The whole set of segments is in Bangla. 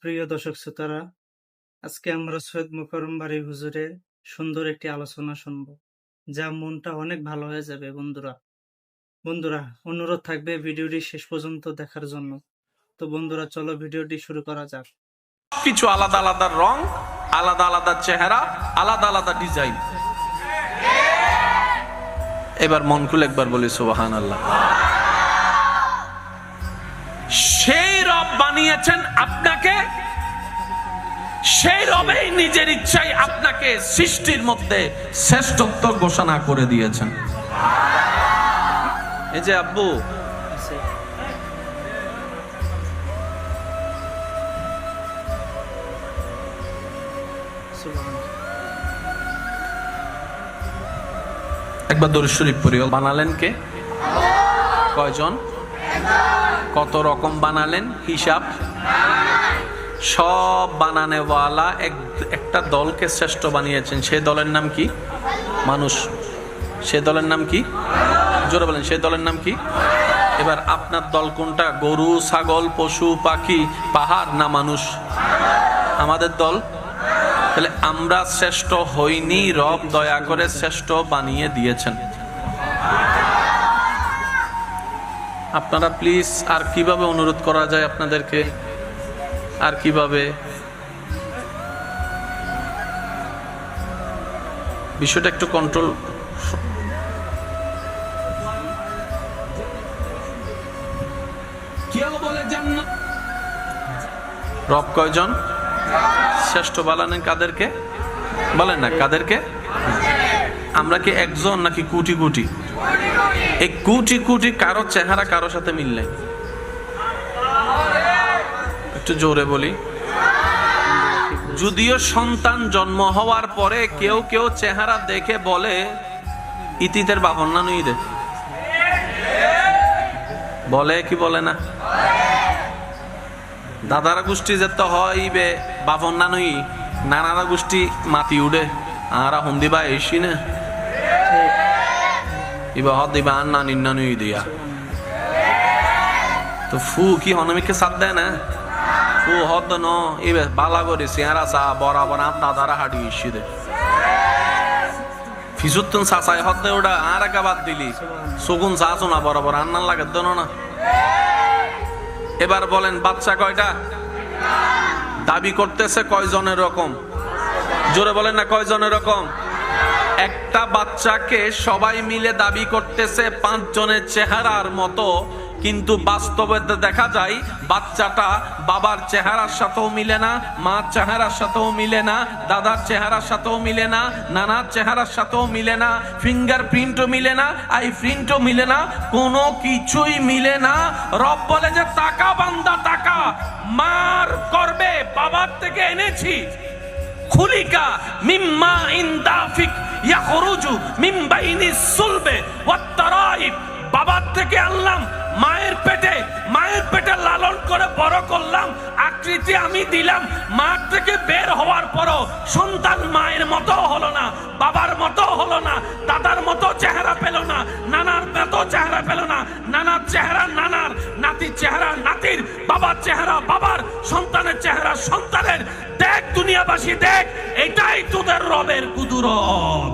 প্রিয় দর্শক শ্রোতারা, আজকে আমরা সৈয়দ মোকাররম বাড়ি হুজুরে সুন্দর একটি আলোচনা শুনবো, যা মনটা অনেক ভালো হয়ে যাবে। বন্ধুরা অনুরোধ থাকবে ভিডিওটি শেষ পর্যন্ত দেখার জন্য। তো বন্ধুরা, চলো ভিডিওটি শুরু করা যাক। কিছু আলাদা আলাদা রং, আলাদা আলাদা চেহারা, আলাদা আলাদা ডিজাইন। এবার মন খুলে একবার বলি সুবহানাল্লাহ। সেই রব বানিয়েছেন আপনাকে, সেই রবেই নিজের ইচ্ছায় আপনাকে সৃষ্টির মধ্যে শ্রেষ্ঠত্ব ঘোষণা করে দিয়েছেন। এই যে আব্বু, একবার দরুদ শরীফ পড়ি। বানালেন কে? কয়জন? কত রকম বানালেন? হিসাব। সব বানানেওয়ালা একটা দলকে শ্রেষ্ঠ বানিয়েছেন। সে দলের নাম কি? মানুষ। সে দলের নাম কি? জোরে বলেন, সে দলের নাম কি? এবার আপনার দল কোনটা? গরু, ছাগল, পশু, পাখি, পাহাড় না মানুষ? আমাদের দল। তাহলে আমরা শ্রেষ্ঠ হইনি, রব দয়া করে শ্রেষ্ঠ বানিয়ে দিয়েছেন। আপনারা প্লিজ, আর কিভাবে অনুরোধ করা যায় আপনাদেরকে? আর কিভাবে? বিষয়টা একটু কন্ট্রোল। রব কয়জন? শ্রেষ্ঠ বানালেন কাদেরকে? বলেন না, কাদেরকে? আমরা কি একজন নাকি কোটি কোটি? এই কোটি কোটি কারো চেহারা কারো সাথে মিললে, একটু জোরে বলি। যদিও সন্তান জন্ম হওয়ার পরে কেউ কেউ চেহারা দেখে বলে ইতিদের বাবন না নুই দে, বলে কি বলে না? দাদারা গোষ্ঠী যেতে হয় বে বাবন না নুই, নানারা গোষ্ঠী মাতি উঠে আরা হন্দিবা এসি না ইবা হদ দিবা না নিন্না নুই দিয়া। তো ফু কি হনমিকে সাথ দেয় না? ফু হদ ন ইবে বালা করে চেহারা চা বরাবর আপ দাদারা হাঁটি এসি দে ফিসুত্তন চাচাই হদ দে ওটা আর একা বাদ দিলি সগুন চাচো না বরাবর আন্নার লাগে দেন না। এবার বলেন, বাচ্চা কয়টা? দাবি করতেছে কয়জনের রকম? জোরে বলেন না, কয়জনের রকম? একটা বাচ্চাকে সবাই মিলে দাবি করতেছে 5 জনের চেহারার মতো, কিন্তু বাস্তবে দেখা যায় বাচ্চাটা বাবার চেহারার সাথেও মিলে না, মার চেহারার সাথেও মিলে না, দাদার চেহারার সাথেও মিলে না, নানার চেহারার সাথেও মিলে না, ফিঙ্গার প্রিন্টও মিলে না, আই প্রিন্টও মিলে না, কোনো কিছুই মিলে না। রব বলে যে টাকা বান্দা টাকা মার করবে, বাবার থেকে এনেছি। খুলিকা মিম্মা ইনদাফিক ইয়াখরুজু মিন বাইনিস সুলবে ওয়াত তারাইব। বাবার থেকে আনলাম, মায়ের পেটে লালন করে বড় করলাম, আকৃতি আমি দিলাম। মা থেকে বের হওয়ার পরও সন্তান মায়ের মতো হলো না, বাবার মতো হলো না, দাদার মতো চেহারা পেল না, নানার মতো চেহারা পেল না, নানার চেহারা নানার, নাতির চেহারা নাতির, বাবার চেহারা বাবার, সন্তানের চেহারা সন্তানের। দেখ দুনিয়াবাসী, দেখ, এটাই তোদের রবের কুদরত।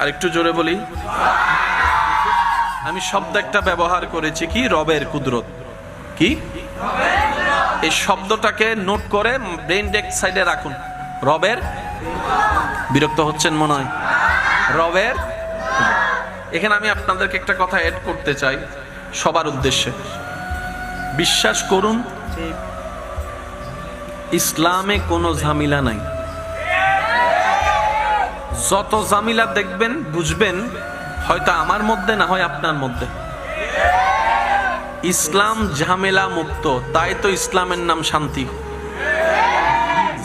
আর একটু জোরে বলি। আমি শব্দ একটা ব্যবহার করেছি, কি? রবের কুদরত। কি? এই শব্দটাকে নোট করে ব্রেন ডেক সাইডে রাখুন। রবের, বিরক্ত হচ্ছেন মনে হয়? রবের। এখানে আমি আপনাদেরকে একটা কথা এড করতে চাই সবার উদ্দেশ্যে। বিশ্বাস করুন, ইসলামে কোনো ঝামেলা নাই। যত ঝামেলা দেখবেন বুঝবেন হয়তো আমার মধ্যে, না হয় আপনার মধ্যে। ইসলাম ঝামেলা মুক্ত, তাই তো ইসলামের নাম শান্তি।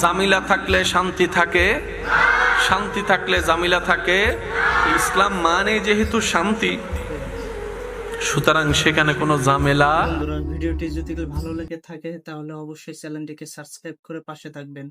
ঝামেলা থাকলে শান্তি থাকে, শান্তি থাকলে ঝামেলা থাকে। ইসলাম মানে যেহেতু শান্তি, সুতরাং সেখানে কোনো ঝামেলা। বন্ধুরা, ভিডিওটি যদি ভালো লেগে থাকে তাহলে অবশ্যই চ্যানেলটিকে সাবস্ক্রাইব করে পাশে থাকবেন।